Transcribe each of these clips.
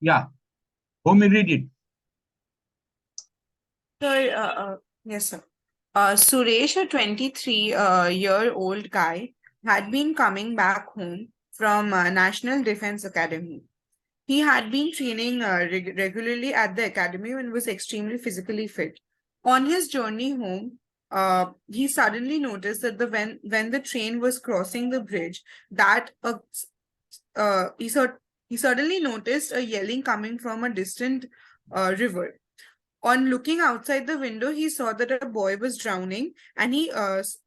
Yeah. Who may read it? Sir, yes, sir. Suresh, a 23-year-old guy, had been coming back home from National Defense Academy. He had been training regularly at the academy and was extremely physically fit. On his journey home, he suddenly noticed that when the train was crossing the bridge, that uh, he, cer- he suddenly noticed a yelling coming from a distant river. On looking outside the window, he saw that a boy was drowning, and he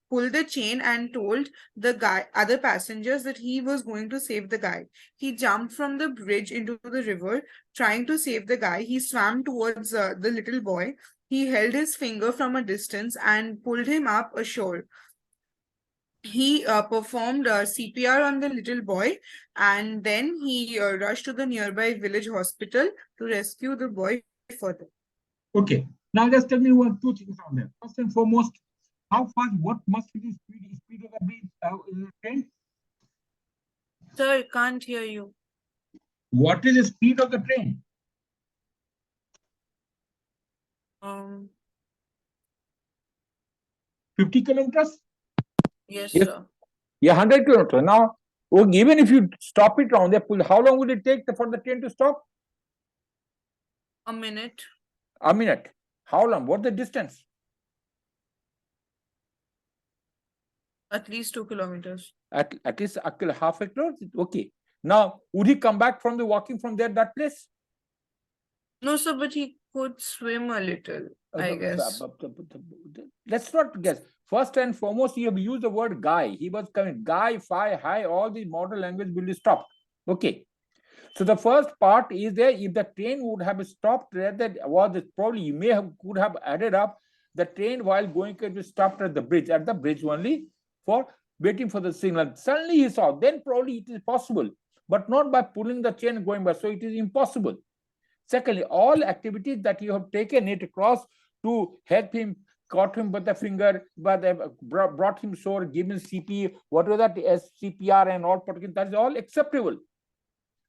pulled the chain and told the other passengers that he was going to save the guy. He jumped from the bridge into the river, trying to save the guy. He swam towards the little boy. He held his finger from a distance and pulled him up ashore. He performed CPR on the little boy, and then he rushed to the nearby village hospital to rescue the boy further. Okay. Now just tell me two things on there. First and foremost, how fast, what must be the speed of the train? Sir, I can't hear you. What is the speed of the train? 50 kilometers? Yes, Yes. sir. Yeah, 100 kilometers. Now, even if you stop it around there, how long will it take for the train to stop? A minute. A minute. How long? What's the distance? At least 2 kilometers. At least half a kilometer? Okay. Now, would he come back from the walking from there, that place? No, sir, but he could swim a little, I guess. Let's not guess. First and foremost, you have used the word guy. He was coming. Guy, fi, hi, all the modern language will be stopped. Okay. So the first part is there, if the train would have stopped there, that was probably you could have added up the train while going to stopped at the bridge only for waiting for the signal. Suddenly he saw, then probably it is possible, but not by pulling the chain going by. So it is impossible. Secondly, all activities that you have taken it across to help him, caught him by the finger, brought him sore, given CP, whatever that is, CPR and all, that is all acceptable.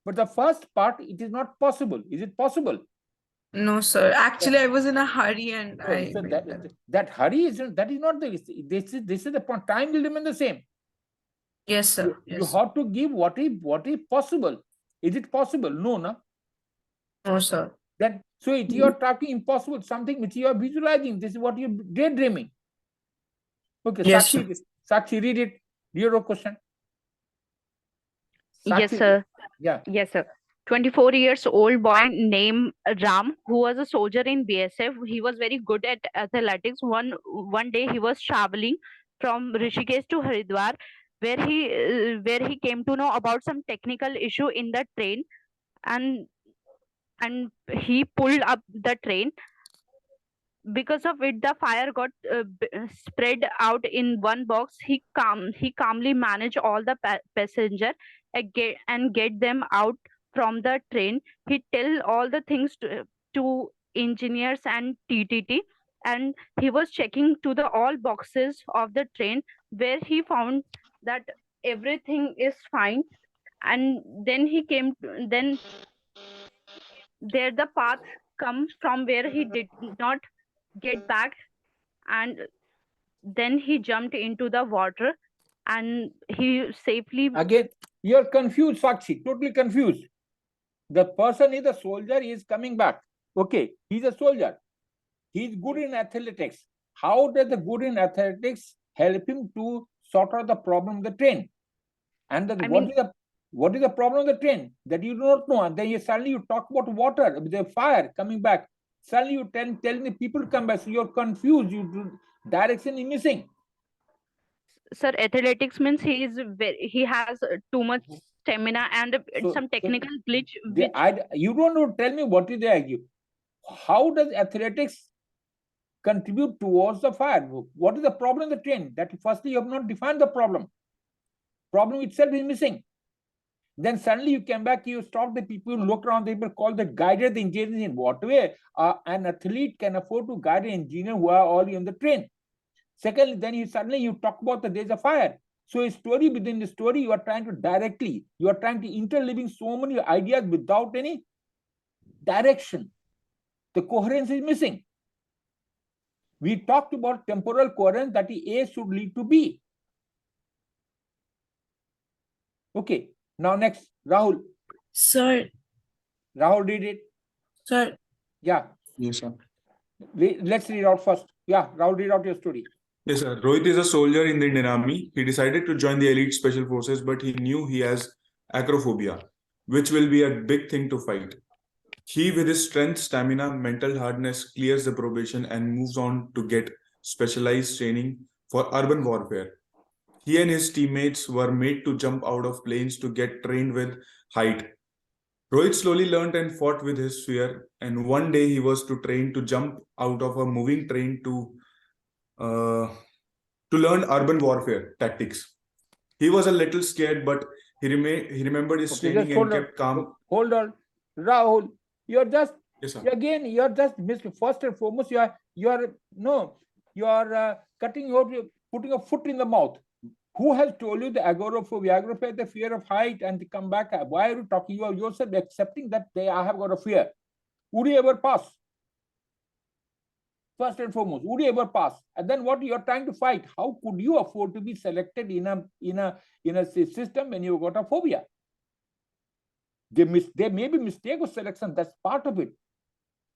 But the first part, it is not possible. Is it possible? No, sir. Actually, I was in a hurry and So that hurry is not the this is the point. Time will remain the same. Yes, sir. You have to give what is possible. Is it possible? No, no. No, sir. Then so you are talking impossible, something which you are visualizing. This is what you're daydreaming. Okay, yes, Sakshi, read it. Your question. Sakshi, yes, sir. Yeah. Yes, sir. 24 years old boy named Ram, who was a soldier in BSF. He was very good at athletics. One day he was traveling from Rishikesh to Haridwar, where he came to know about some technical issue in the train, and he pulled up the train. Because of it, the fire got spread out in one box. He calmly managed all the passenger and get them out from the train. He tell all the things to engineers and TTT, and he was checking to the all boxes of the train, where he found that everything is fine. And then there the path come from where he did not get back, and then he jumped into the water and he safely. Again, you're confused, Sakshi, totally confused. The person is a soldier, he is coming back. Okay, he's a soldier. He's good in athletics. How does the good in athletics help him to sort out the problem of the train? And what is the problem of the train that you do not know? And then suddenly you talk about water, the fire coming back. Suddenly you telling the people to come back. So you're confused. Direction is missing. Sir, athletics means he has too much stamina and some technical glitch. You don't know. Tell me what is the how does athletics contribute towards the fire? What is the problem of the train? That firstly you have not defined the problem. Problem itself is missing. Then suddenly you came back, you stop the people, look around, the people call the guider, the engineers. In what way an athlete can afford to guide an engineer who are all on the train? Secondly, then suddenly you talk about the days of fire. So a story within the story, you are trying to interleaving so many ideas without any direction. The coherence is missing. We talked about temporal coherence, that A should lead to B. Okay, now next, Rahul. Sir, Rahul did it. sir, Yeah, Yes, sir. let's read out first. Yeah, Rahul, read out your story. Yes, sir. Rohit is a soldier in the Indian Army. He decided to join the elite special forces, but he knew he has acrophobia, which will be a big thing to fight. He, with his strength, stamina, mental hardness, clears the probation and moves on to get specialized training for urban warfare. He and his teammates were made to jump out of planes to get trained with height. Rohit slowly learned and fought with his fear, and one day he was to train to jump out of a moving train to learn urban warfare tactics. He was a little scared, but he remembered his training and kept calm. Hold on, Rahul. You're just Yes, sir. again. You're just missed. First and foremost, you are cutting out, putting a foot in the mouth. Who has told you the agoraphobia? Agoraphobia is the fear of height, and they come back. Why are you talking? You are yourself accepting that I have got a fear. Would you ever pass? First and foremost, would you ever pass? And then what you are trying to fight? How could you afford to be selected in a system when you got a phobia? There may be mistake of selection. That's part of it.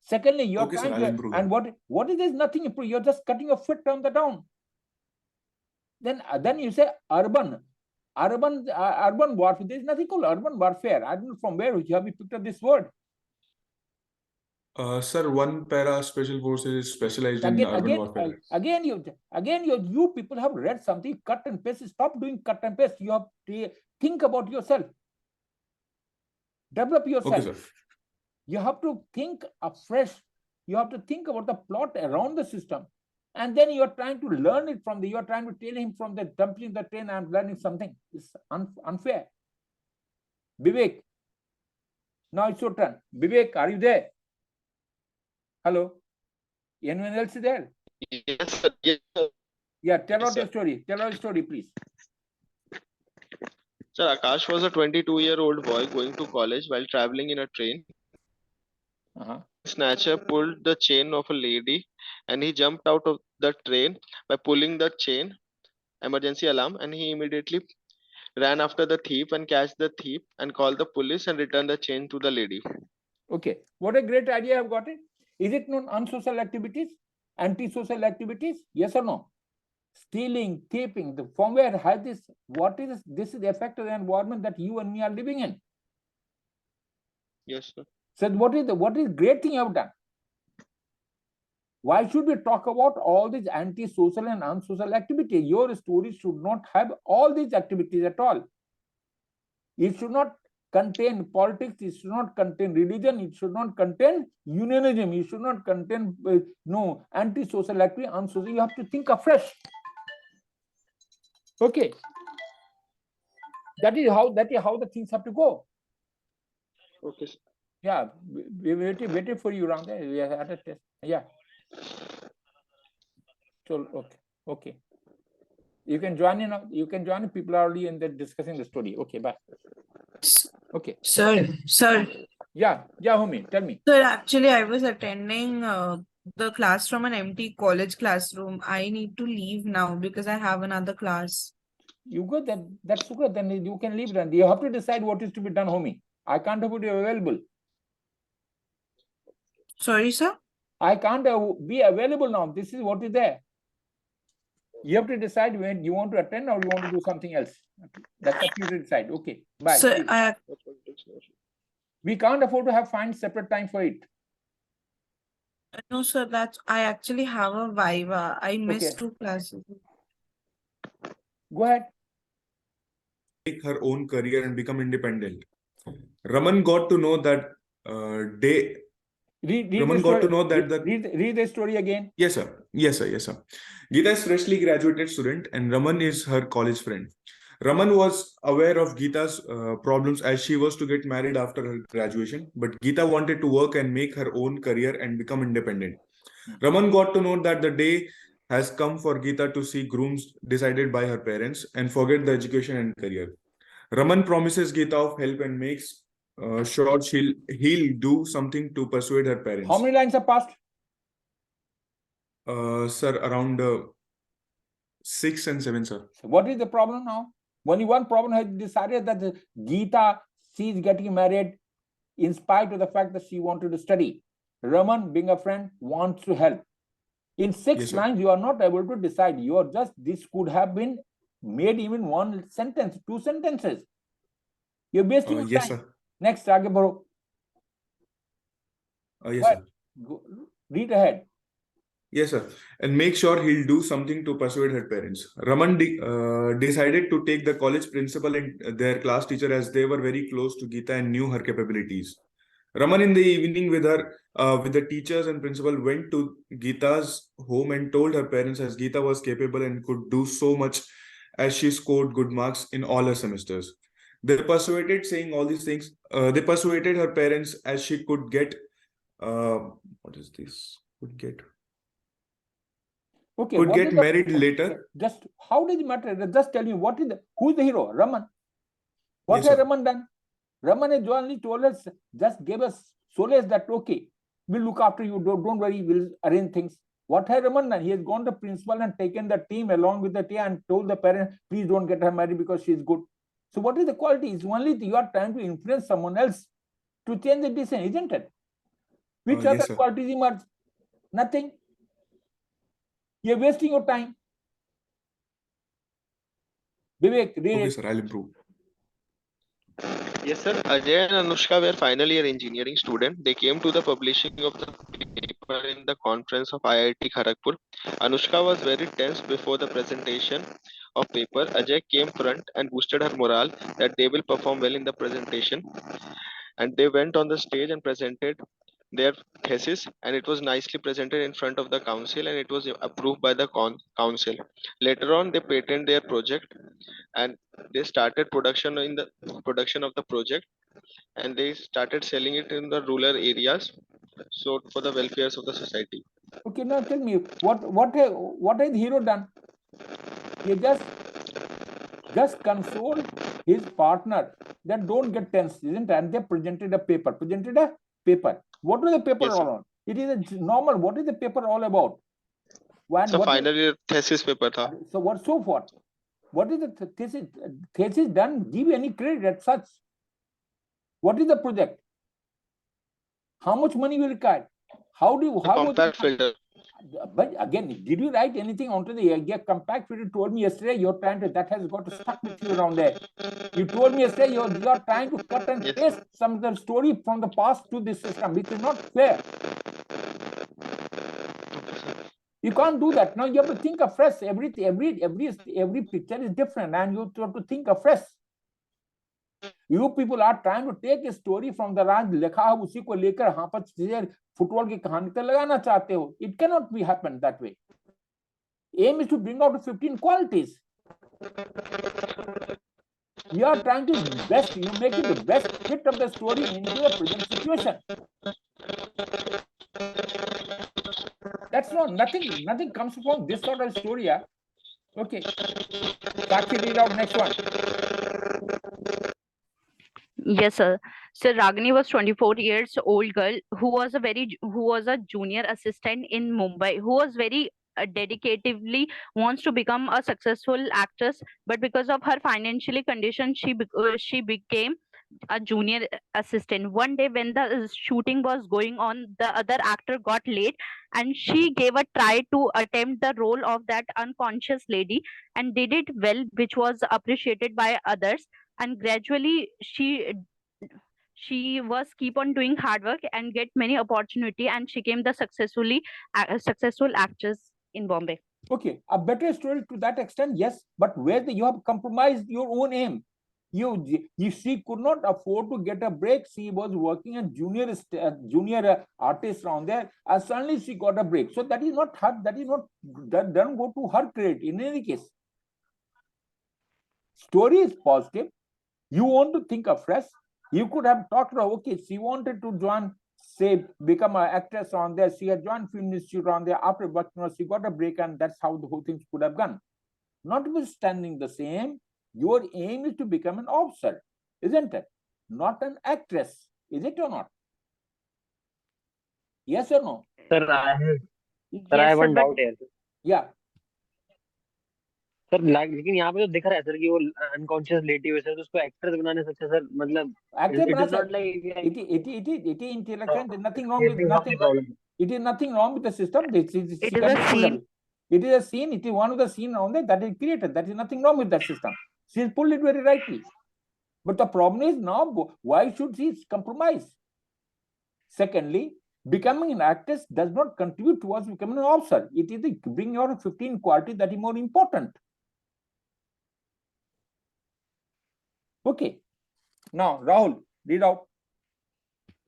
Secondly, you're Okay, trying sir, I'll improve and what is there's nothing improve? You're just cutting a foot down the down. Then you say urban warfare. There's nothing called urban warfare. I don't know from where you have picked up this word. Sir, one para special forces is specialized in urban warfare. Again, you people have read something, cut and paste. Stop doing cut and paste. You have to think about yourself. Develop yourself. Okay, sir. You have to think afresh. You have to think about the plot around the system. And then you are trying to learn it from you are trying to tell him from the dumping the train and learning something. It's unfair. Vivek, now it's your turn. Vivek, are you there? Hello? Anyone else is there? Yes, sir. Yes, sir. Yeah, tell Yes, out your sir. story. Tell out your story, please. Sir, Akash was a 22-year-old boy going to college while traveling in a train. Snatcher pulled the chain of a lady and he jumped out of the train by pulling the chain, emergency alarm, and he immediately ran after the thief and catch the thief and call the police and return the chain to the lady. Okay, what a great idea I've got it. Is it known unsocial activities, antisocial activities? Yes or no? Stealing, thieving, from where has this, what is this? This is the effect of the environment that you and me are living in. Yes, sir. So what is great thing you have done? Why should we talk about all these anti-social and unsocial activities? Your story should not have all these activities at all. It should not contain politics, it should not contain religion, it should not contain unionism, it should not contain no anti-social activity, unsocial. You have to think afresh. Okay. That is how the things have to go. Okay, sir. Yeah, we waited for you around there. We had a test. Yeah. So okay. You can join in. You can join in. People are already in there discussing the story. Okay, bye. Okay. Sir. Yeah, homie, tell me. Sir, actually, I was attending the class from an empty college classroom. I need to leave now because I have another class. You go then. That's good. Then you can leave. Then you have to decide what is to be done, homie. I can't have you available. Sorry, sir. I can't be available now. This is what is there. You have to decide when you want to attend or you want to do something else. That's up to you to decide. Okay, bye. Sir, We can't afford to find separate time for it. no, sir. I actually have a Viva. I missed 2 classes. Go ahead. Make her own career and become independent. Raman got to know that Read the story again. Yes, sir. Geeta is freshly graduated student and Raman is her college friend. Raman was aware of Geeta's problems as she was to get married after her graduation, but Geeta wanted to work and make her own career and become independent. Raman got to know that the day has come for Geeta to see grooms decided by her parents and forget the education and career. Raman promises Geeta of help and makes Sure, he'll do something to persuade her parents. How many lines are passed? Sir, around 6 and 7, sir. So what is the problem now? Only one problem has decided that Geeta, she is getting married in spite of the fact that she wanted to study. Raman, being a friend, wants to help. In 6 Yes, sir. lines, you are not able to decide. You are just, this could have been made even 1 sentence, 2 sentences. You're wasting your Yes, time. sir. Next, aage baro. Yes, Right. sir. Go, read ahead. Yes, sir. And make sure he'll do something to persuade her parents. Raman decided to take the college principal and their class teacher as they were very close to Geeta and knew her capabilities. Raman in the evening with the teachers and principal went to Geeta's home and told her parents as Geeta was capable and could do so much as she scored good marks in all her semesters. They persuaded saying all these things. They persuaded her parents as she could get what is this? Okay. Could what get is the- married later. Just how does it matter? Just tell me what is who is the hero? Raman. What Yes, has sir. Raman done? Raman has only told us, just gave us solace that okay, we'll look after you. Don't worry, we'll arrange things. What has Raman done? He has gone to principal and taken the team along with the team and told the parents, please don't get her married because she's good. So what is the quality? It's only you are trying to influence someone else to change the decision, isn't it? Which Yes, other sir. qualities emerge? Nothing. You're wasting your time. Vivek, read Okay, it. sir, I'll improve. Yes, sir. Ajay and Anushka were final year engineering student. They came to the publishing of the paper in the conference of IIT Kharagpur. Anushka was very tense before the presentation of paper. Ajay came front and boosted her morale that they will perform well in the presentation. And they went on the stage and presented their thesis, and it was nicely presented in front of the council, and it was approved by the council. Later on, they patented their project, and they started production of the project, and they started selling it in the rural areas, so for the welfares of the society. Okay, now tell me what has the hero done? He just consoled his partner that don't get tense, isn't it? And they presented a paper. What was the paper Yes, all sir. on? It is a normal. What is the paper all about? It's a final year thesis paper tha. So what? What is the thesis? Thesis done? Give any credit as such. What is the project? How much money will require? How Compact filter. But again, did you write anything onto the compact filter? You told me yesterday you're trying to, that has got stuck with you around there. You told me yesterday you're trying to cut and Yes. paste some of the story from the past to this system, which is not fair. You can't do that. Now you have to think afresh. Every picture is different, and you have to think afresh. You people are trying to take a story from the राज लिखा है उसी को लेकर यहाँ पर football की कहानी पर लगाना चाहते हो. It cannot be happen that way. Aim is to bring out 15 qualities. You are trying to best, you make it the best fit of the story into the present situation. That's not, nothing comes from this sort of story. Yeah? Okay. Sakshi, read out next one. Yes, sir. So Ragini was 24 years old girl who was a junior assistant in Mumbai, who was very dedicatively wants to become a successful actress, but because of her financially condition, she became a junior assistant. One day when the shooting was going on, the other actor got late, and she gave a try to attempt the role of that unconscious lady and did it well, which was appreciated by others. And gradually she was keep on doing hard work and get many opportunity, and she became the successful actress in Bombay. Okay, a better story to that extent, yes, but where you have compromised your own aim. She could not afford to get a break. She was working as junior artist around there, and suddenly she got a break. So that is not her. That doesn't go to her credit in any case. Story is positive. You want to think afresh. You could have talked about, okay, she wanted to join, say, become an actress on there. She had joined Film Institute on there. After working, she got a break, and that's how the whole thing could have gone. Notwithstanding the same, your aim is to become an officer, isn't it? not an actress. Is it or not? Yes or no? Sir, I have Yes, sir, one but doubt here. Yeah. Sir लेकिन यहाँ पे तो दिख रहा है sir कि वो unconscious लेटी हुई सर, तो उसको एक्ट्रेस बनाने से अच्छा सर मतलब Actor it बना is not सकते. like It is intellectual. There's nothing wrong with creating some nothing. problem. It is nothing wrong with the system. it is a scene. It is a scene. It is one of the scene on there that is created. That is nothing wrong with that system. She has pulled it very rightly. But the problem is now, why should she compromise? Secondly, becoming an actress does not contribute towards becoming an officer. It is the bring your 15 qualities that is more important. Okay. Now, Rahul, read out.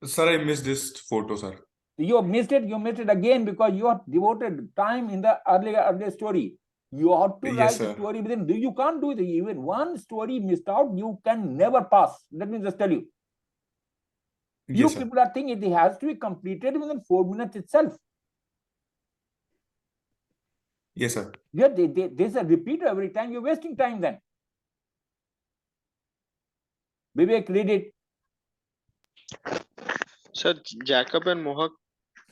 Sir, I missed this photo, sir. You missed it. You missed it again because you have devoted time in the earlier story. You have to Yes, write sir. the story within. You can't do it. Even one story missed out, you can never pass. Let me just tell you. You Yes, sir. people are thinking it has to be completed within 4 minutes itself. Yes, sir. Yeah, there's a repeater every time. You're wasting time then. Vivek, read it. Sir, Jacob and Mohak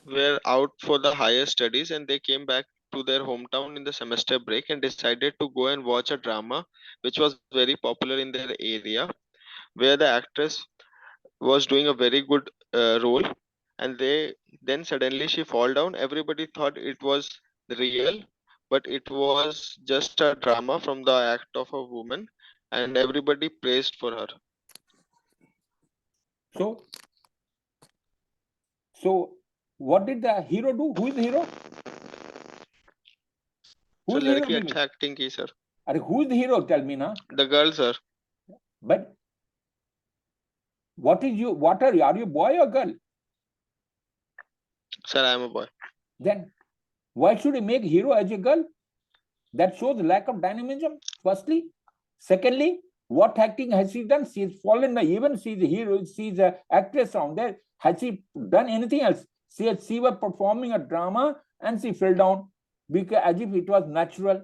were out for the higher studies and they came back to their hometown in the semester break and decided to go and watch a drama which was very popular in their area, where the actress was doing a very good role, and then suddenly she fall down. Everybody thought it was real, but it was just a drama from the act of a woman, and everybody praised for her. So what did the hero do? Who is the hero? Who So is the hero? लड़की Vivek? अच्छा acting की sir. Who is the hero? Tell me now. The girl sir. But what are you? Are you a boy or girl? Sir, I am a boy. Then why should he make hero as a girl? That shows lack of dynamism, firstly. Secondly, what acting has she done? She's fallen, even she's a hero, she's an actress on there. Has she done anything else? She was performing a drama and she fell down because as if it was natural,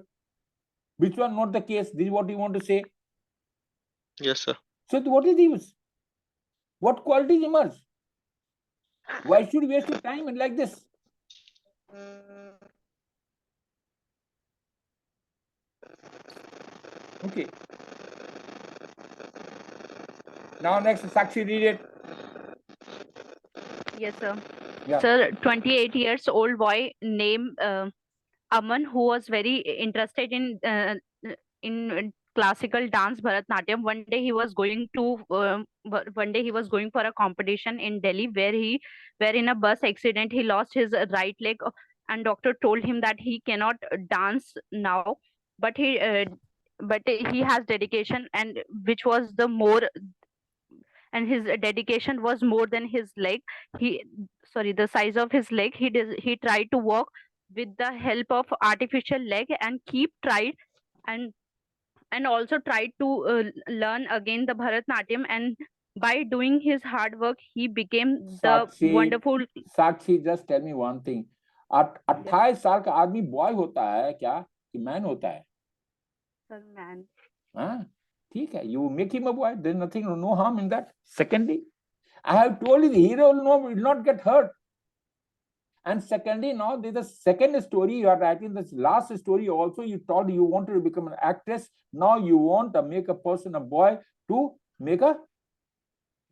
which was not the case. This is what you want to say. Yes sir. So what is the use? What qualities emerge? Why should we waste your time like this? Okay. Now next, Sakshi, read it. Yes, sir. Yeah. Sir, 28 years old boy named Aman, who was very interested in classical dance Bharatnatyam. One day he was going for a competition in Delhi where in a bus accident he lost his right leg, and doctor told him that he cannot dance now, but he has dedication, and which was the more, and his dedication was more than his leg. The size of his leg. He tried to walk with the help of artificial leg and also tried to learn again the Bharatnatyam, and by doing his hard work he became the wonderful. Sakshi, just tell me one thing. 28 साल का आदमी boy होता है क्या कि man होता है? Sir, man. हाँ, ठीक है. You make him a boy. There's nothing, no harm in that. Secondly, I have told you the hero will not get hurt. And secondly, now there's a second story you are writing. This last story also you told you wanted to become an actress. Now you want to make a person a boy to make a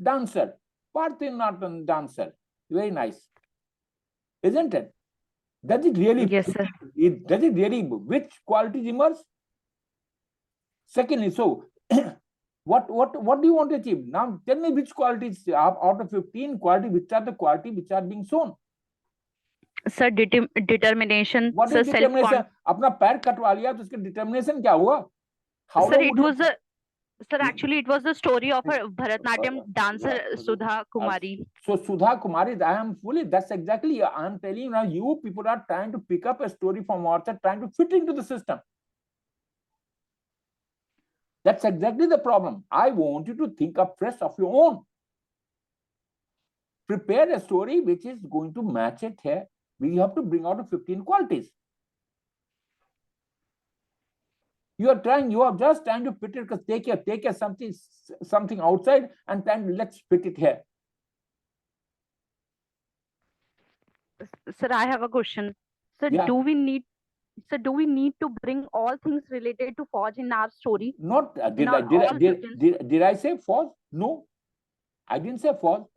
dancer. Bharatanatyam dancer. Very nice. Isn't it? Does it really? Yes, sir. Does it really? Which qualities emerge? Secondly, so what do you want to achieve? Now tell me which qualities out of 15 qualities, which are the qualities which are being shown? Sir, determination. What sir, is determination? अपना पैर कटवा लिया तो उसके determination क्या हुआ? Sir, it was a Sir, actually, it was the story of a Bharatnatyam dancer, Sudha Kumari. So Sudha Kumari, I am fully. That's exactly. I am telling you now. You people are trying to pick up a story from outside, trying to fit into the system. That's exactly the problem. I want you to think up fresh of your own. Prepare a story which is going to match it here. We have to bring out 15 qualities. You are just trying to fit it, because take something outside and then let's fit it here. Sir, I have a question. Sir, Yeah. do we need to bring all things related to forge in our story? Not In our all sequence? did I say false? No, I didn't say false.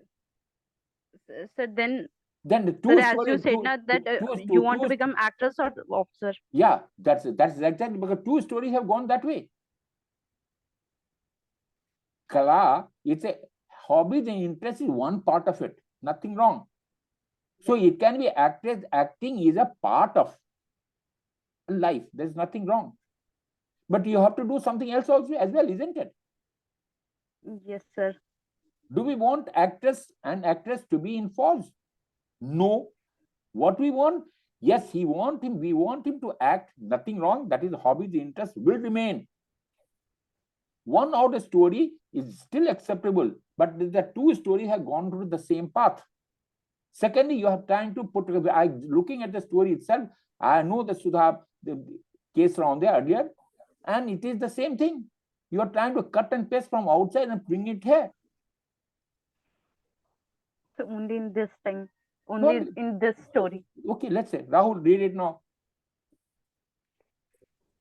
Sir, then Then the sir, two as stories. you said now that you want to become actress or officer. Yeah, that's exactly, because two stories have gone that way. Kala, it's a hobby, the interest is one part of it. Nothing wrong. So it can be actress. Acting is a part of life. There's nothing wrong. But you have to do something else also as well, isn't it? Yes, sir. Do we want actress and actress to be in false? No. What we want? Yes, we want him to act. Nothing wrong. That is hobby. The interest will remain. One out of story is still acceptable, but the two stories have gone through the same path. Secondly, you have time to put. Looking at the story itself, I know the Sudha the case around there earlier, and it is the same thing. You are trying to cut and paste from outside and bring it here. So only in this time, only in this story. Okay, let's say Rahul, read it now.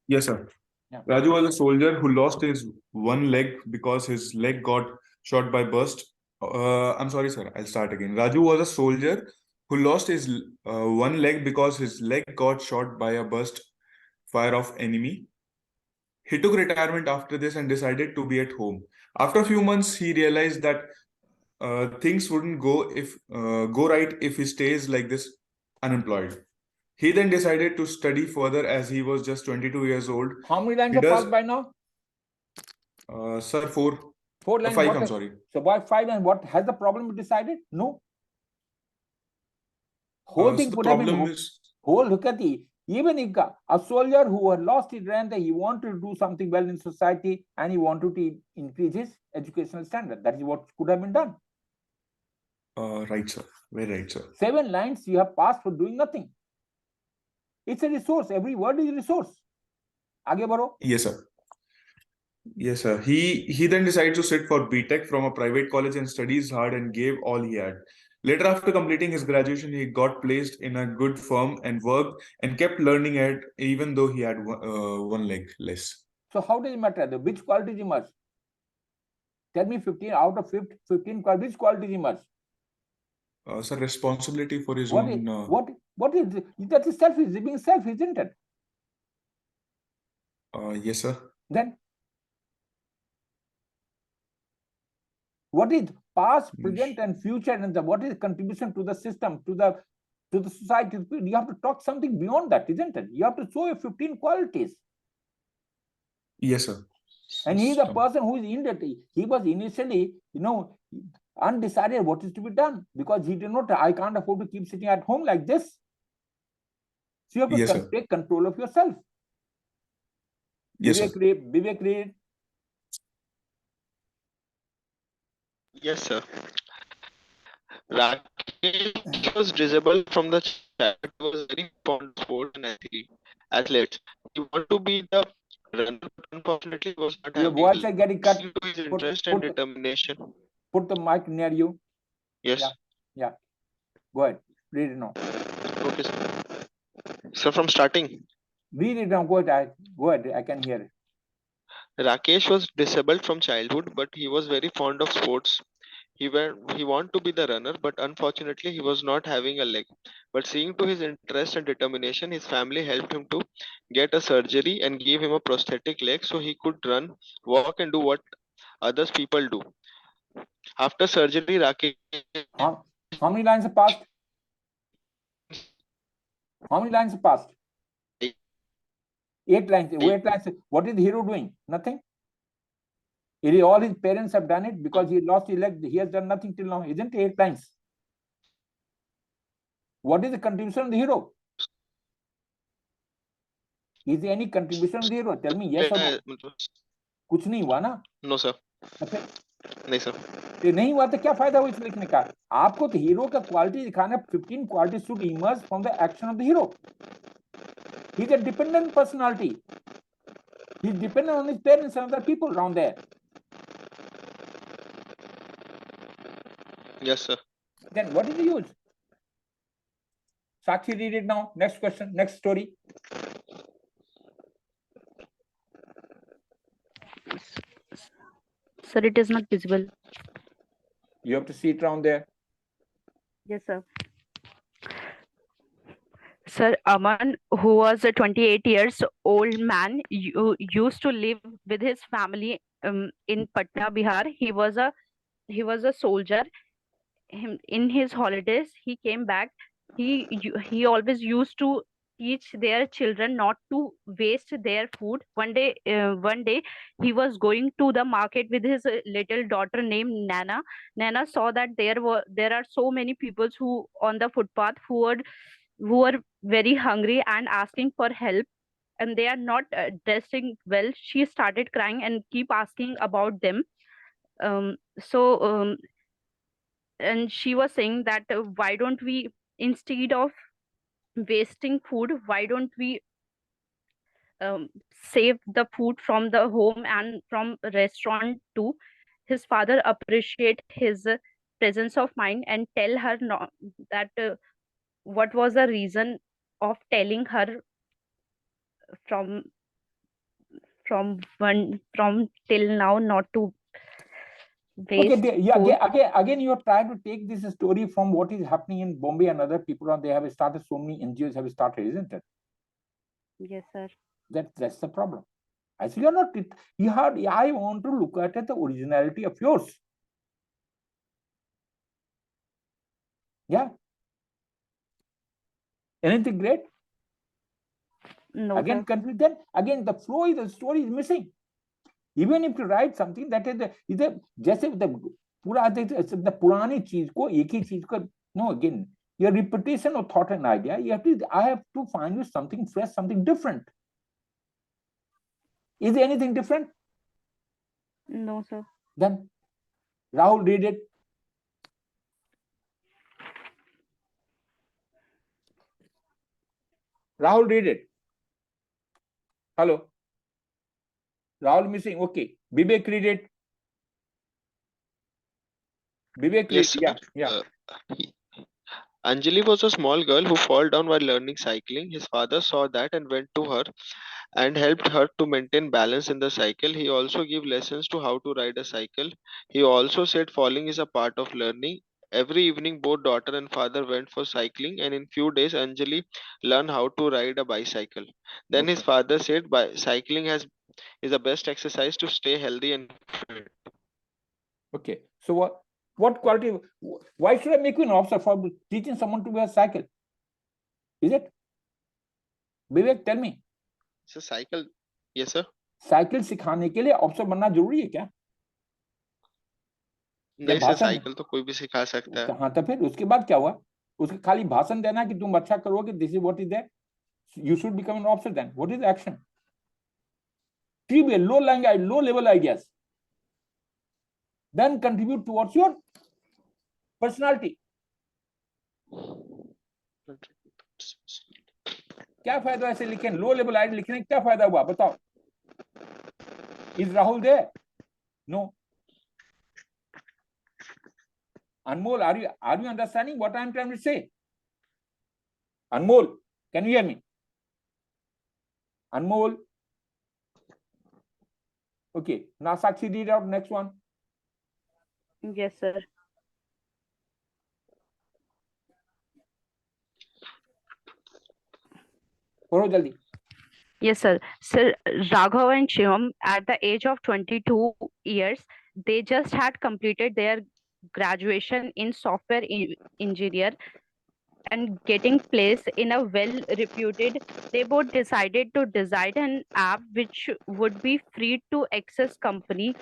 Yes, sir. Yeah. Raju was a soldier who lost his one leg because his leg got shot by burst. I'm sorry, sir. I'll start again. Raju was a soldier who lost his one leg because his leg got shot by a burst fire of enemy. He took retirement after this and decided to be at home. After a few months, he realized that things wouldn't go right if he stays like this unemployed. He then decided to study further as he was just 22 years old. How many lines He are does- passed by now? Sir, 4. 4 lines. 5, I'm sorry. So by 5 and what has the problem decided? No. Whole thing The would have been problem is whole. Look at the even if a soldier who had lost his rank, he wanted to do something well in society and he wanted to increase his educational standard. That is what could have been done. right, sir. Very right, sir. 7 lines you have passed for doing nothing. It's a resource. Every word is a resource. Aage baro. Yes, sir. Yes, sir. He then decided to sit for BTech from a private college and studies hard and gave all he had. Later, after completing his graduation, he got placed in a good firm and worked and kept learning it, even though he had one leg less. So how does it matter? Which qualities emerge? Tell me 15 out of 15 which qualities emerge? Sir, responsibility for his What own. is that is self, is being self, isn't it? Yes, sir. Then what is past, present, and future, and what is contribution to the system, to the society? You have to talk something beyond that, isn't it? You have to show your 15 qualities. Yes, sir. And he is a person who is in that. He was initially, undecided what is to be done, because he did not. I can't afford to keep sitting at home like this. So you have to Yes, sir. take control of yourself. Yes, sir. Vivek, read. Yes, sir. Rakesh was disabled from the child. He was very fond of sport and athlete. He wanted to be the runner, but unfortunately he was not Your having voice is getting cut. due to his interest and determination. Put the mic near you. Yes. Yeah. Go ahead. Read it now. Okay, sir. So from starting, Read it now. Go ahead. I can hear it. Rakesh was disabled from childhood, but he was very fond of sports. He wanted to be the runner, but unfortunately he was not having a leg. But seeing to his interest and determination, his family helped him to get a surgery and gave him a prosthetic leg so he could run, walk, and do what others people do. After surgery, Rakesh How many lines are passed? How many lines are passed? 8 lines. 8 lines. What is the hero doing? Nothing. All his parents have done it because he lost his leg. He has done nothing till now. Isn't it 8 lines? What is the contribution of the hero? Is there any contribution of the hero? Tell me yes or no. कुछ नहीं हुआ ना? No, sir. Okay. नहीं, sir. ये नहीं हुआ तो क्या फायदा हुआ इस लिखने का? आपको तो हीरो का क्वालिटी दिखाना 15 qualities should emerge from the action of the hero. He is a dependent personality. He's dependent on his parents and other people around there. Yes, sir. Then what is the use? Sakshi, read it now. Next question, next story. Sir, it is not visible. You have to see it around there. Yes, sir. Sir, Aman, who was a 28 years old man, used to live with his family in Patna, Bihar. He was a soldier. In his holidays, he came back. He always used to teach their children not to waste their food. One day he was going to the market with his little daughter named Nana. Nana saw that there are so many people who on the footpath who are very hungry and asking for help, and they are not dressing well. She started crying and keep asking about them. And she was saying that why don't we, instead of wasting food, why don't we save the food from the home and from restaurant too. His father appreciate his presence of mind and tell her that what was the reason of telling her from till now not to waste food. Again, you are trying to take this story from what is happening in Bombay and other people, and they have started, so many NGOs have started, isn't it? Yes, sir. That's the problem. Actually, you're not. I want to look at the originality of yours. Yeah. Anything great? No, Again, then again, the flow is the story is missing. Even if you write something that is जैसे the पुरानी चीज को एक ही चीज को, no, again, your repetition of thought and idea, I have to find you something fresh, something different. Is there anything different? No, sir. Then Rahul, read it. Rahul, read it. Hello. Rahul missing. Okay. Vivek, read it. Vivek, Yes, sir. yeah. Anjali was a small girl who fell down while learning cycling. His father saw that and went to her and helped her to maintain balance in the cycle. He also gave lessons to how to ride a cycle. He also said falling is a part of learning. Every evening, both daughter and father went for cycling, and in few days, Anjali learned how to ride a bicycle. Then his father said, cycling is the best exercise to stay healthy and fit. Okay. So what quality? Why should I make you an officer for teaching someone to wear a cycle? Is it? Vivek, tell me. So cycle, yes sir. Cycle सिखाने के लिए officer बनना जरूरी है क्या? नहीं sir, cycle तो कोई भी सिखा सकता है. हाँ, तो फिर उसके बाद क्या हुआ? उसके खाली भाषण देना कि तुम अच्छा करोगे, this is what is that, you should become an officer. Then what is action? Low language, low level ideas, then contribute towards your personality. क्या फायदा ऐसे लिखे, लो लेवल आइडिया लिखने क्या फायदा हुआ, बताओ? Is Rahul there? No. Anmol, are you understanding what I am trying to say? Anmol, can you hear me? Anmol. Okay, now Sakshi, read out next one. Yes, sir. Poro jaldi. Yes, sir. Sir, Raghav and Shivam, at the age of 22 years, they just had completed their graduation in software engineer and getting placed in a well-reputed, they both decided to design an app which would be free to access company.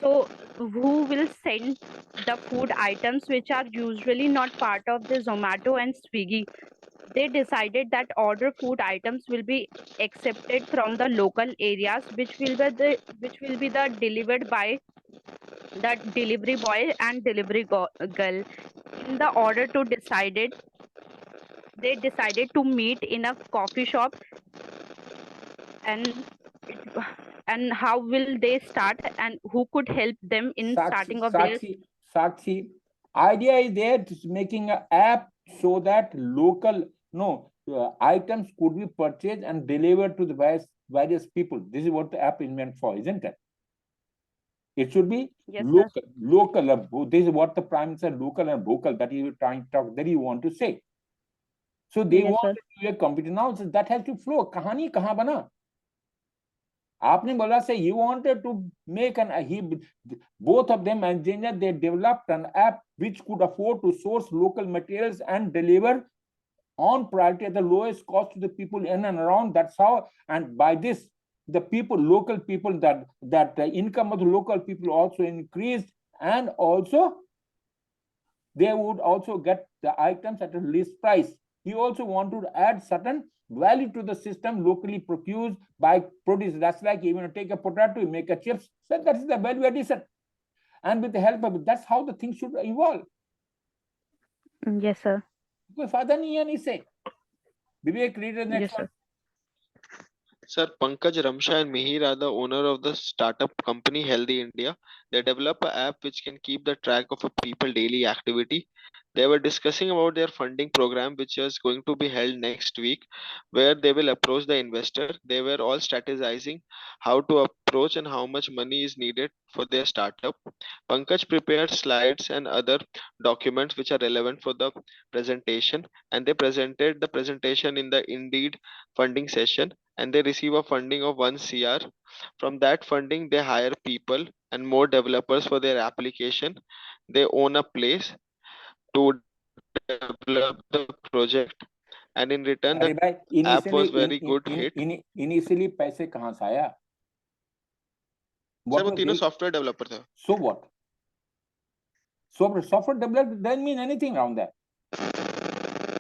So who will send the food items which are usually not part of the Zomato and Swiggy? They decided that order food items will be accepted from the local areas, which will be the delivered by the delivery boy and delivery girl. In the order to they decided to meet in a coffee shop, and and how will they start, and who could help them in starting of their Sakshi, idea is there to making an app so that local items could be purchased and delivered to the various people. This is what the app is meant for, isn't it? It should be Yes, local. sir. Local. This is what the Prime Minister, local and vocal, that you trying to talk, that you want to say. So they Yes, want sir. to do a computer now, so that has to flow. Kahani kahan bana? Aapne bola say you wanted to make both of them engineer, they developed an app which could afford to source local materials and deliver on priority at the lowest cost to the people in and around. That's how, and by this, the people, local people, that the income of the local people also increased, and also they would also get the items at a least price. He also wanted to add certain value to the system, locally produced by produce. That's like even take a potato, you make a chips. So that is the value addition. And with the help of it, that's how the thing should evolve. Yes, sir. कोई फायदा नहीं है नहीं से. Vivek, read the next Yes, one. sir. Sir, Pankaj Ramsha and Mihir are the owner of the startup company Healthy India. They develop an app which can keep the track of a people daily activity. They were discussing about their funding program, which is going to be held next week, where they will approach the investor. They were all strategizing how to approach and how much money is needed for their startup. Pankaj prepared slides and other documents which are relevant for the presentation, and they presented the presentation in the Indeed funding session, and they receive a funding of 1 CR. From that funding, they hire people and more developers for their application. They own a place to develop the project, and in return, अरे the भाई, app was very good hit. initially पैसे कहाँ से आया? Sir What वो was तीनों they? Software developer थे. So what? Software developer doesn't mean anything around that.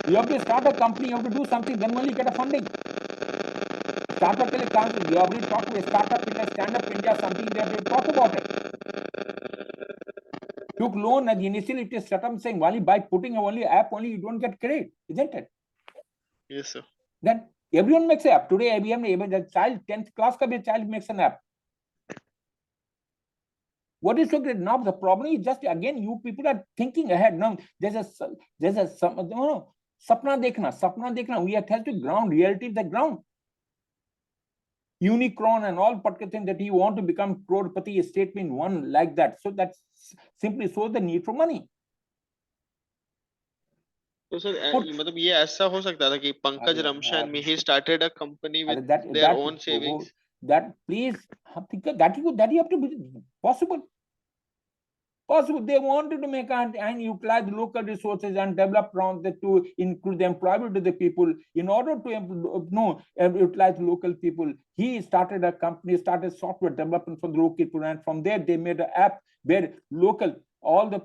You have to start a company, you have to do something, then only get a funding. Startup के लिए काम, you already talked about startup India, stand up India, something that you talk about it. Took loan and initially it is set up saying only by putting only app only you don't get credit, isn't it? Yes, sir. Then everyone makes an app. Today IBM, the child 10th class का भी child makes an app. What is so great now? The problem is just again you people are thinking ahead. Now there's a sapna dekhna. We have to ground reality the ground. Unicron and all things that you want to become crorepati statement one like that. So that simply shows the need for money. तो sir मतलब ये ऐसा हो सकता था कि Pankaj Ramsha and Mihir started a company with their own savings. That please, that you have to be possible. They wanted to make and utilize local resources and develop around to include the employment of the people. In order to utilize local people, he started a company, started software development for the local people, and from there they made an app where local all the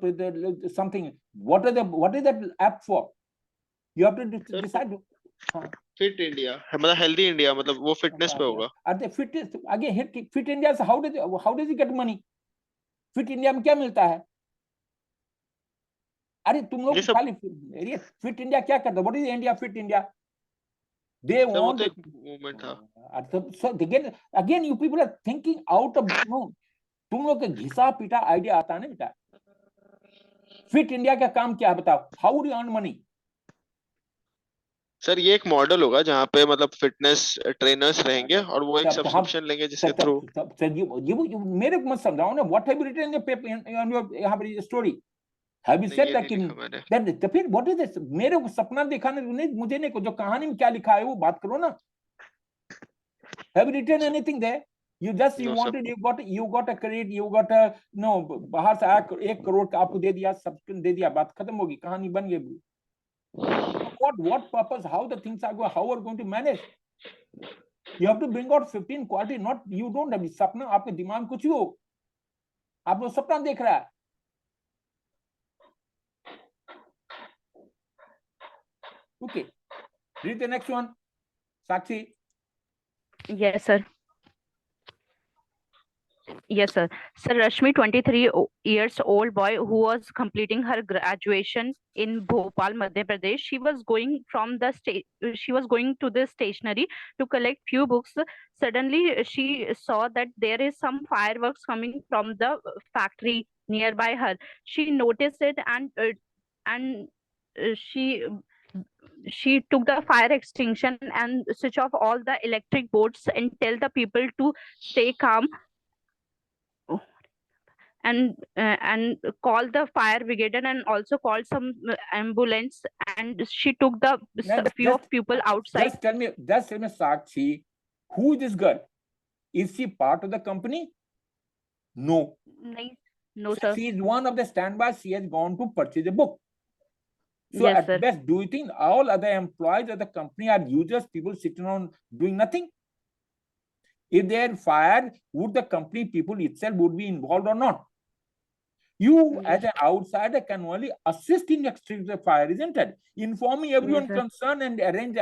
something. What is that app for? You have to decide. Fit India, मतलब healthy India, मतलब वो fitness पे होगा. Are the fitness again? Fit India. How does he get money? Fit India में क्या मिलता है? अरे तुम लोग खाली फिट इंडिया क्या करता है? What is India fit India? They want movement था. So again you people are thinking out of तुम लोग के घिसा पीटा आइडिया आता है ना बेटा. फिट इंडिया का काम क्या है बताओ? How do you earn money? Sir ये एक मॉडल होगा जहाँ पे मतलब फिटनेस ट्रेनर्स रहेंगे और वो एक सब्सक्रिप्शन लेंगे जिसके थ्रू. ये मेरे को मत समझाओ ना. What have you written in the paper on your यहाँ पर story? Have you said that तो फिर व्हाट इज दिस? मेरे को सपना दिखाने मुझे नहीं, जो कहानी में क्या लिखा है वो बात करो ना. Have you written anything there? You just you wanted you got a credit, you got a बाहर से 1 करोड़ का आपको दे दिया, सब्सक्रिप्शन दे दिया, बात खत्म होगी, कहानी बन गई. What purpose? How the things are going? How are going to manage? You have to bring out 15 quality. Not you don't have सपना. आपके दिमाग में कुछ ही हो, आप लोग सपना देख रहा है. Okay, read the next one, Sakshi. Yes, sir. Yes, sir. Sir, Rashmi, 23 years old boy who was completing her graduation in Bhopal, Madhya Pradesh. She was going to the stationery to collect few books. Suddenly, she saw that there is some fireworks coming from the factory nearby her. She noticed it and she took the fire extinction and switch off all the electric boards and tell the people to stay calm and call the fire brigade and also call some ambulance, and she took the few of people outside. Just tell me, Sakshi, who is this girl? Is she part of the company? No. No, sir. She is one of the standbys. She has gone to purchase a book. So Yes, at sir. best, do you think all other employees of the company are users, people sitting on doing nothing? If they are fired, would the company people itself would be involved or not? You, as an outsider, can only assist in extinguishing the fire, isn't it? Informing everyone concerned and arrange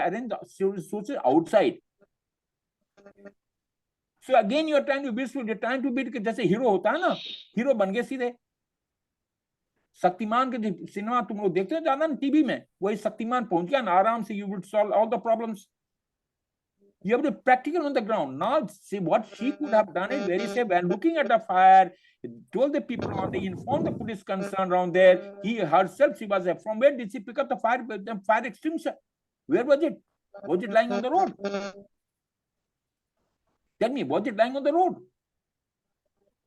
sources outside. So again, you're trying to be जैसे hero होता है ना, hero बन गए सीधे. शक्तिमान के cinema तुम लोग देखते हो ज्यादा ना टीवी में, वही शक्तिमान पहुंच गया ना आराम से, you would solve all the problems. You have the practical on the ground. Now, see what she could have done is very safe. When looking at the fire, told the people around, they informed the police concerned around there. He herself, she was there. From where did she pick up the fire extinguisher? Where was it? Was it lying on the road? Tell me, was it lying on the road?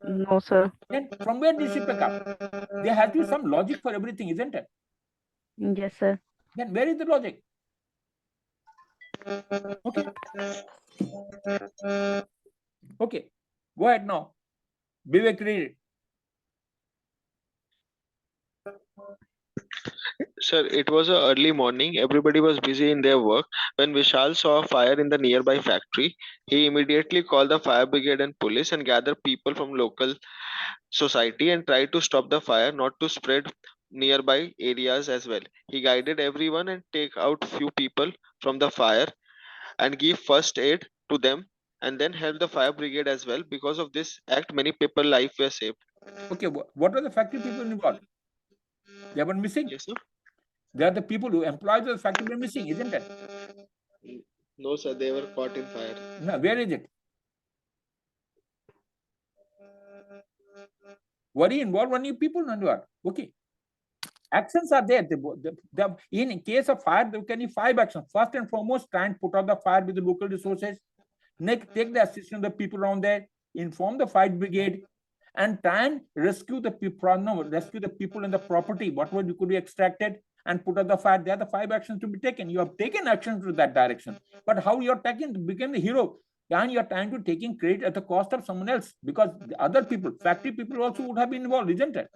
No, sir. Then from where did she pick up? There has to be some logic for everything, isn't it? Yes, sir. Then where is the logic? Okay. Okay. Go ahead now. Vivek, read it. Sir, it was a early morning. Everybody was busy in their work. When Vishal saw a fire in the nearby factory, he immediately called the fire brigade and police and gathered people from local society and tried to stop the fire not to spread nearby areas as well. He guided everyone and take out few people from the fire and give first aid to them and then help the fire brigade as well. Because of this act, many people life were saved. Okay, what are the factory people involved? They were missing? Yes, sir. They are the people who employees of the factory were missing, isn't it? No, sir, they were caught in fire. No, where is it? Were you involved only people? No, okay. Actions are there. In case of fire, there can be 5 actions. First and foremost, try and put out the fire with the local resources. Next, take the assistance of the people around there, inform the fire brigade, and try and rescue the people. Rescue the people and the property, whatever could be extracted, and put out the fire. There are the 5 actions to be taken. You have taken action to that direction. But how you are taking to become the hero? And you are trying to taking credit at the cost of someone else, because the other people, factory people also would have been involved, isn't it?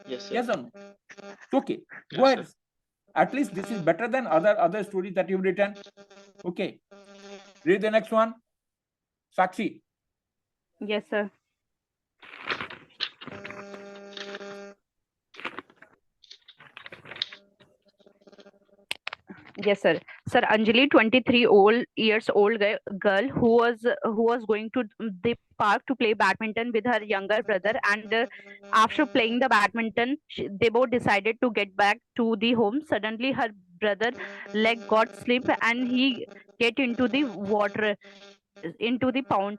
Yes, sir. Yes or no? Okay, go ahead. Sir. At least this is better than other stories that you've written. Okay, read the next one. Sakshi. Yes, sir. Yes, sir. Sir, Anjali, 23 years old girl who was going to the park to play badminton with her younger brother, and after playing the badminton, they both decided to get back to the home. Suddenly, her brother leg got slipped and he get into the water, into the pond.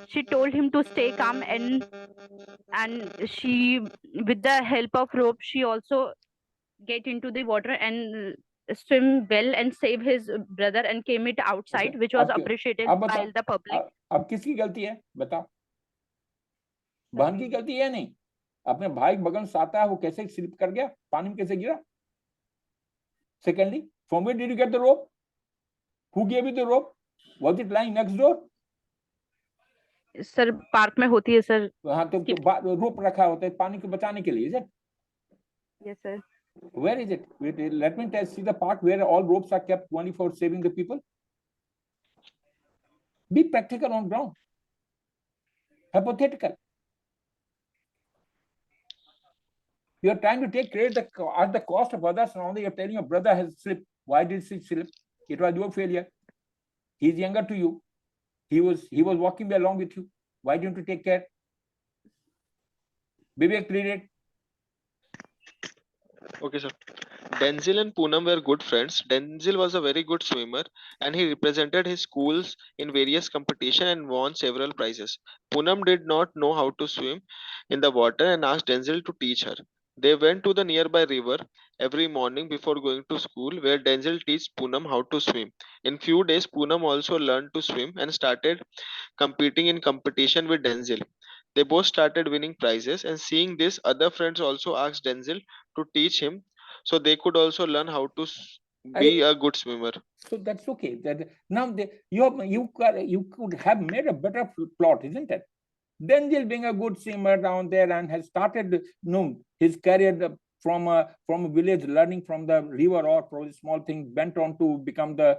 She told him to stay calm, and she, with the help of rope, she also get into the water and swim well and save his brother and came it outside, which was appreciated by the public. अब किसकी गलती है बताओ? बहन की गलती है नहीं? अपने भाई बगल से आता है, वो कैसे स्लिप कर गया, पानी में कैसे गिरा? Secondly, from where did you get the rope? Who gave you the rope? Was it lying next door? Sir park में होती है सर. हाँ, तो रोप रखा होता है पानी को बचाने के लिए, is it? Yes, sir. Where is it? Let me see the part where all ropes are kept only for saving the people. Be practical on ground. Hypothetical. You are trying to take credit at the cost of others. Now you are telling your brother has slipped. Why did he slip? It was your failure. He is younger to you. He was walking along with you. Why didn't you take care? Vivek, read it. Okay, sir. Denzil and Poonam were good friends. Denzil was a very good swimmer and he represented his schools in various competitions and won several prizes. Poonam did not know how to swim in the water and asked Denzil to teach her. They went to the nearby river every morning before going to school where Denzil teaches Poonam how to swim. In few days, Poonam also learned to swim and started competing in competition with Denzil. They both started winning prizes, and seeing this, other friends also asked Denzil to teach him so they could also learn how to be a good swimmer. So that's okay. That now you could have made a better plot, isn't it? Denzil being a good swimmer down there and has started his career from a village, learning from the river or from a small thing, went on to become the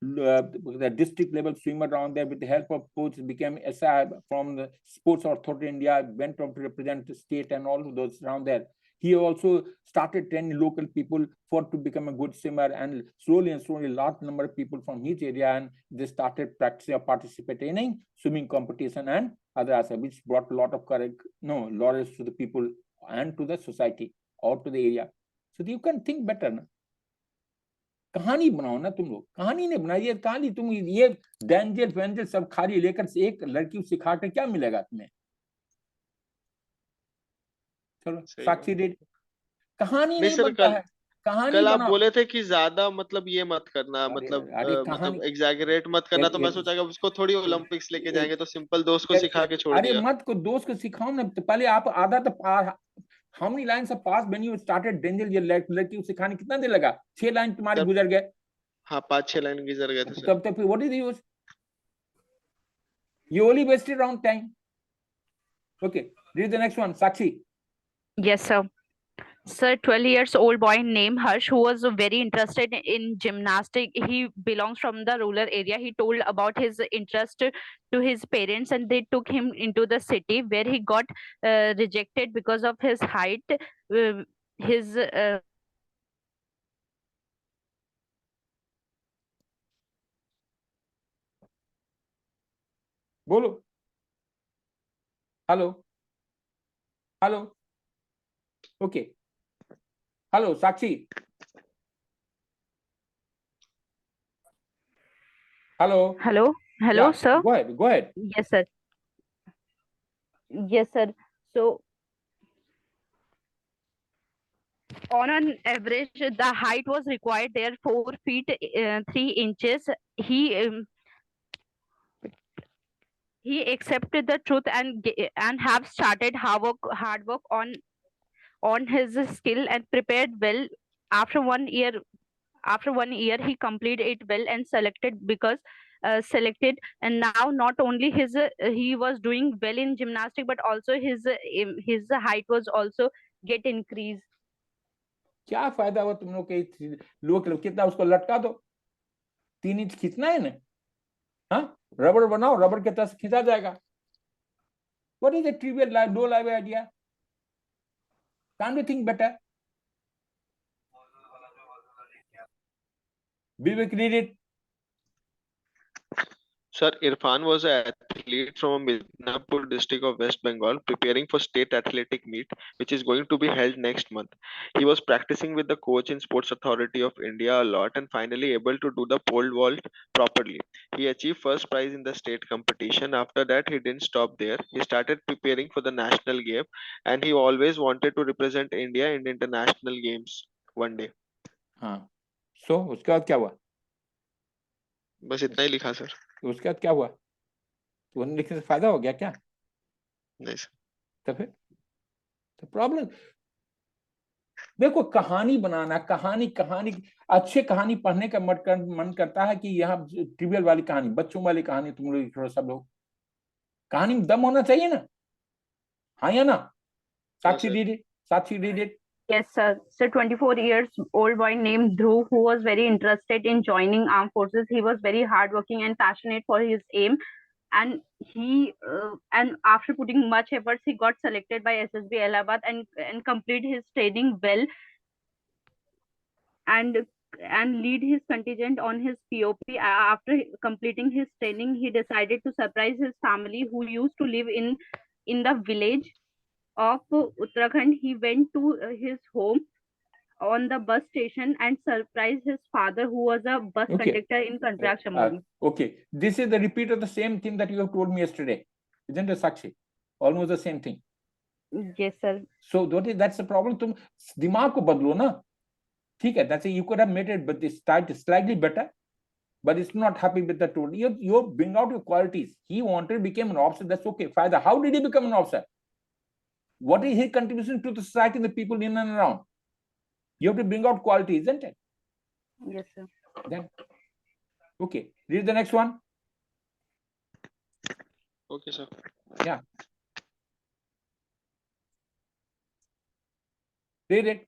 the district level swimmer down there with the help of coach, became SI from the Sports Authority India, went on to represent the state and all of those around there. He also started training local people to become a good swimmer, and slowly large number of people from his area, and they started practicing or participating in swimming competition and other aspects, which brought a lot of laurels to the people and to the society or to the area. So you can think better ना. कहानी बनाओ ना तुम लोग, कहानी नहीं बनाई, ये कहानी तुम ये डेंजर वेंजर सब खाली लेकर एक लड़की को सिखा कर क्या मिलेगा तुम्हें? चलो साक्षी रेड, कहानी नहीं बनता है, कहानी कल आप बनाओ। बोले थे कि ज्यादा मतलब ये मत करना, मतलब मतलब एग्जैगरेट मत करना, तो मैं सोचा कि उसको थोड़ी ओलंपिक्स लेके जाएंगे, तो सिंपल दोस्त को सिखा के छोड़ अरे दिया। मत को दोस्त को सिखाओ ना, तो पहले आप आधा तो how many lines of pass when you started danger, ये लड़की को सिखाने कितना देर लगा? 6 लाइन तुम्हारे गुजर गए। हाँ 5-6 लाइन गुजर गए थे। तब तक what is the use? You only wasted around time. Okay, read the next one, Sakshi. Yes, sir. Sir, 12 years old boy named Harsh, who was very interested in gymnastics. He belongs from the rural area. He told about his interest to his parents, and they took him into the city where he got rejected because of his height. His बोलो, hello hello, okay, hello Sakshi, hello hello, yeah, sir. go ahead. Yes, sir. Yes, sir. So on an average, the height was required there 4 feet 3 inches. He accepted the truth and have started hard work on his skill and prepared well. After 1 year, he completed it well and selected. And now not only he was doing well in gymnastics, but also his height was also get increased. क्या फायदा हुआ तुम लोग के लोग कितना उसको लटका दो, 3 इंच खींचना है ना, हाँ रबर बनाओ, रबर के तरह खींचा जाएगा। What is a trivial low level idea? Can't you think better? Vivek, read it. Sir, Irfan was an athlete from Midnapur district of West Bengal, preparing for state athletic meet, which is going to be held next month. He was practicing with the coach in Sports Authority of India a lot and finally able to do the pole vault properly. He achieved first prize in the state competition. After that, he didn't stop there. He started preparing for the national game and he always wanted to represent India in international games one day. हाँ, so उसके बाद क्या हुआ? बस इतना ही लिखा sir. उसके बाद क्या हुआ? तो लिखने से फायदा हो गया क्या? नहीं सर। तो फिर तो प्रॉब्लम देखो, कहानी बनाना, कहानी अच्छे कहानी पढ़ने का मन करता है कि यहाँ ट्रिवियल वाली कहानी, बच्चों वाली कहानी तुम लोग लिख रहे हो सब लोग, कहानी में दम होना चाहिए ना, हाँ या ना? साक्षी read it. Yes, sir. So 24 years old boy named Dhruv, who was very interested in joining armed forces. He was very hardworking and passionate for his aim. And and after putting much efforts, he got selected by SSB Allahabad and complete his training well and lead his contingent on his POP. After completing his training, he decided to surprise his family who used to live in the village. of Uttarakhand, he went to his home on the bus station and surprised his father, who was a bus conductor in Kantrakshamoli. Okay, this is the repeat of the same thing that you have told me yesterday, isn't it, Sakshi? Almost the same thing. Yes, sir. So that's the problem. तुम दिमाग को बदलो ना, ठीक है? That's it. You could have made it, but it's slightly better. But it's not happy with the tool. You bring out your qualities. He wanted to become an officer. That's okay. Father, how did he become an officer? What is his contribution to the society and the people in and around? You have to bring out quality, isn't it? Yes, sir. Then, okay. Read the next one. Okay, sir. Yeah. Read it.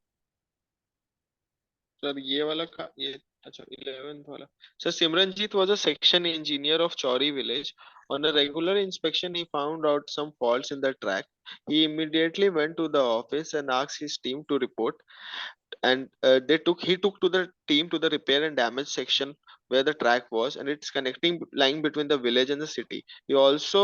Sir, ये वाला का ये अच्छा 11th वाला. So Simranjit was a section engineer of Chauri village. On a regular inspection, he found out some faults in the track. He immediately went to the office and asked his team to report. And he took to the team to the repair and damage section where the track was, and it's connecting line between the village and the city. He was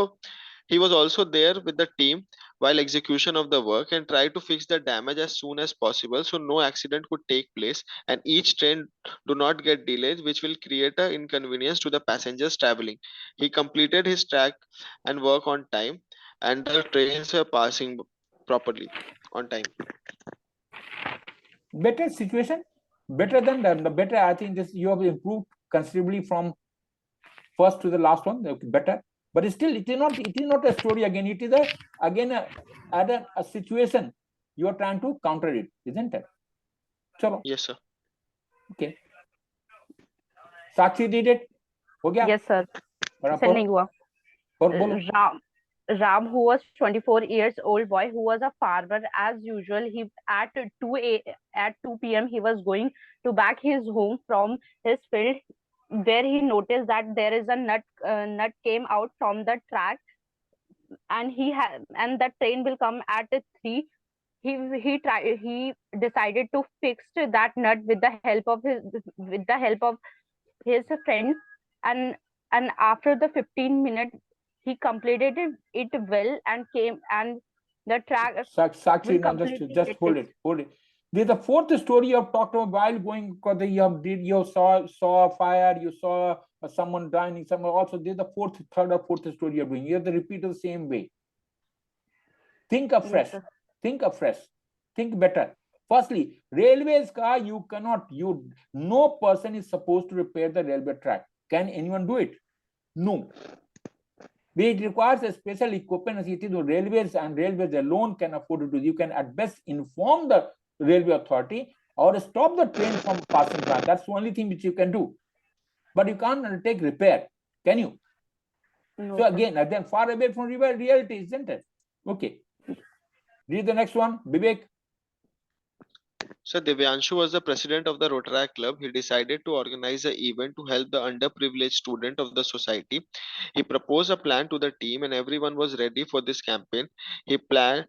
also there with the team while execution of the work and tried to fix the damage as soon as possible so no accident could take place and each train do not get delayed, which will create an inconvenience to the passengers traveling. He completed his track and work on time, and the trains were passing properly on time. Better situation, better than the better. I think this you have improved considerably from first to the last one. Okay, better, but still it is not a story again. It is a situation you are trying to counter it, isn't it? Chalo. Yes, sir. Okay. Sakshi did it. हो गया? Yes, sir. बराबर. Sir नहीं हुआ. और बोलो. Ram, who was 24 years old boy, who was a farmer as usual. He at 2 p.m. he was going to back his home from his field, where he noticed that there is a nut came out from the track, and and the train will come at 3. He decided to fix that nut with the help of his friend, and after the 15 minutes he completed it well and came, and the track Sakshi, will just hold it. There's the fourth story you have talked about while going, because you saw fire, you saw someone dying, someone also. There's the third or fourth story you're doing. You have to repeat the same way. Think afresh. Yes, Think better. Firstly, railways car, no person is supposed to repair the railway track. Can anyone do it? No. It requires a special equipment. It is the railways, and railways alone can afford to do. You can at best inform the railway authority or stop the train from passing by. That's the only thing which you can do. But you can't undertake repair, can you? no, So again, far away from reality, isn't it? Okay. Read the next one, Vivek. So Divyanshu was the president of the Rotaract Club. He decided to organize an event to help the underprivileged student of the society. He proposed a plan to the team and everyone was ready for this campaign. He planned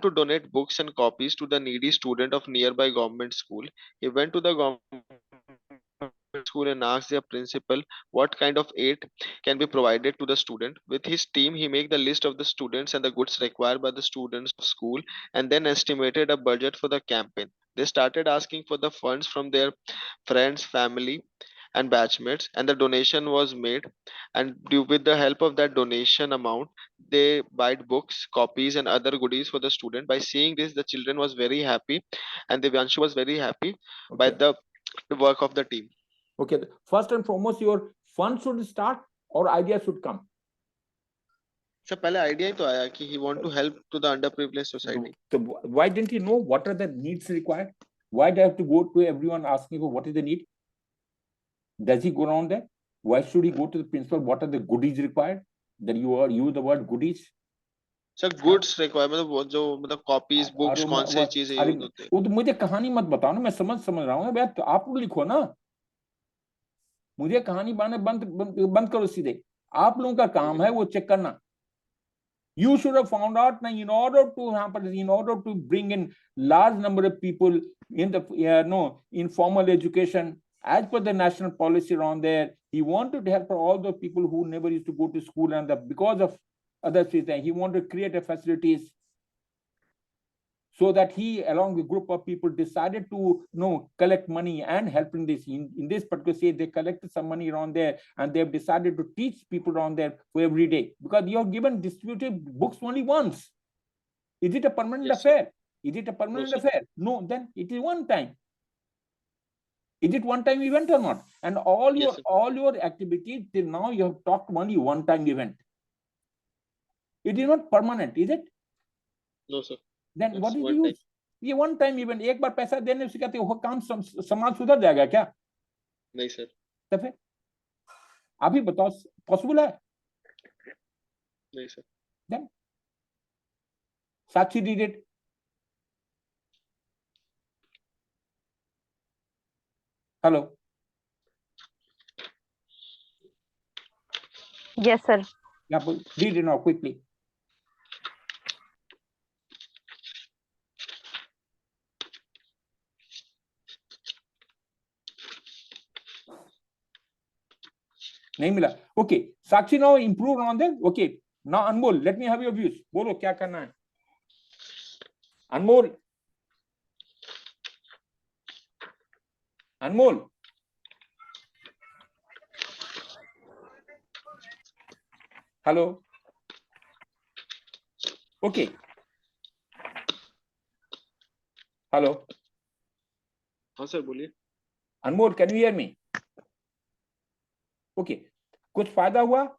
to donate books and copies to the needy student of nearby government school. He went to the government school and asked their principal what kind of aid can be provided to the student. With his team, he made the list of the students and the goods required by the students of school and then estimated a budget for the campaign. They started asking for the funds from their friends, family, and batchmates, and the donation was made. And with the help of that donation amount, they bought books, copies, and other goodies for the student. By seeing this, the children was very happy, and Divyanshu was very happy by the work of the team. Okay, first and foremost, your fund should start or idea should come. So, पहले idea ही तो आया कि he want to help to the underprivileged society. So why didn't he know what are the needs required? Why do I have to go to everyone asking for what is the need? Does he go around there? Why should he go to the principal? What are the goodies required? That you use the word goodies. So goods required, मतलब जो मतलब copies, books, कौन सी चीजें use होते हैं? वो तो मुझे कहानी मत बताओ ना, मैं समझ रहा हूँ भैया, तो आप लोग लिखो ना, मुझे कहानी बनाना बंद करो सीधे. आप लोगों का काम है वो चेक करना. You should have found out that in order to bring in large number of people in the informal education, as per the national policy around there, he wanted to help all the people who never used to go to school, and because of other things, he wanted to create a facilities. so that he, along with a group of people, decided to collect money and help in this. In this particular case, they collected some money around there, and they've decided to teach people around there for every day, because you are given distributed books only once. Is it a permanent affair? Is it a permanent affair? No, then it is one time. Is it one time event or not? And all your activities till now, you have talked only one time event. It is not permanent, is it? No, sir. Then It's what is the one time. use? ये one time event, एक बार पैसा देने से कहते हो काम समाज सुधर जाएगा क्या? नहीं सर. तो फिर अभी बताओ पॉसिबल है? नहीं sir. Then Sakshi did it. Hello. Yes, sir. Yeah, read it now quickly. नहीं मिला. Okay, Sakshi now improved on that. Okay, now Anmol, let me have your views. बोलो क्या करना है? Anmol. Anmol. Hello. Okay. Hello. हाँ sir बोलिए. Anmol, can you hear me? Okay. कुछ फायदा हुआ?